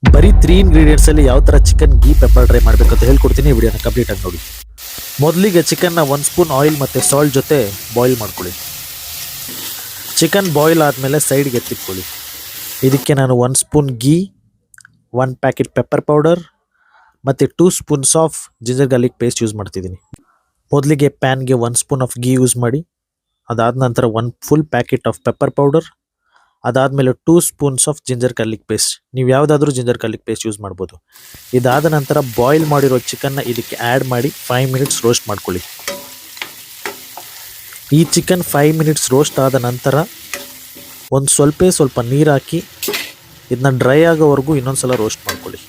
ಬರೀ 3 ಇಂಗ್ರೀಡಿಯೆಂಟ್ಸ್ ಅಲ್ಲಿ ಯಾವ ತರ ಚಿಕನ್ ಗೀ ಪೆಪ್ಪರ್ ಡ್ರೈ ಮಾಡಬೇಕಂತ ಹೇಳ್ಕೊಡ್ತೀನಿ. ಈ ವಿಡಿಯೋನ ಕಂಪ್ಲೀಟ್ ಆಗಿ ನೋಡಿ. ಮೊದಲಿಗೆ ಚಿಕನ್ನ 1 ಸ್ಪೂನ್ ಆಯಿಲ್ ಮತ್ತು ಸಾಲ್ಟ್ ಜೊತೆ ಬಾಯ್ಲ್ ಮಾಡ್ಕೊಳ್ಳಿ. ಚಿಕನ್ ಬಾಯ್ಲ್ ಆದಮೇಲೆ ಸೈಡ್ಗೆ ಎತ್ತಿಟ್ಕೊಳ್ಳಿ. ಇದಕ್ಕೆ ನಾನು 1 spoon ghee, 1 packet pepper powder ಮತ್ತು 2 spoons of ginger garlic paste use ಮಾಡ್ತಿದ್ದೀನಿ. ಮೊದಲಿಗೆ ಪ್ಯಾನ್ಗೆ 1 ಸ್ಪೂನ್ ಆಫ್ ಗೀ ಯೂಸ್ ಮಾಡಿ. ಅದಾದ ನಂತರ 1 full packet of pepper powder, ಅದಾದಮೇಲೆ 2 spoons of ginger garlic paste. ನೀವು ಯಾವುದಾದ್ರೂ ಜಿಂಜರ್ ಗಾರ್ಲಿಕ್ ಪೇಸ್ಟ್ ಯೂಸ್ ಮಾಡ್ಬೋದು. ಇದಾದ ನಂತರ ಬಾಯ್ಲ್ ಮಾಡಿರೋ ಚಿಕನ್ನ ಇದಕ್ಕೆ ಆ್ಯಡ್ ಮಾಡಿ 5 ಮಿನಿಟ್ಸ್ ರೋಸ್ಟ್ ಮಾಡ್ಕೊಳ್ಳಿ. ಈ ಚಿಕನ್ 5 ಮಿನಿಟ್ಸ್ ರೋಸ್ಟ್ ಆದ ನಂತರ ಒಂದು ಸ್ವಲ್ಪ ನೀರು ಹಾಕಿ ಇದನ್ನ ಡ್ರೈ ಆಗೋವರೆಗೂ ಇನ್ನೊಂದು ಸಲ ರೋಸ್ಟ್ ಮಾಡ್ಕೊಳ್ಳಿ.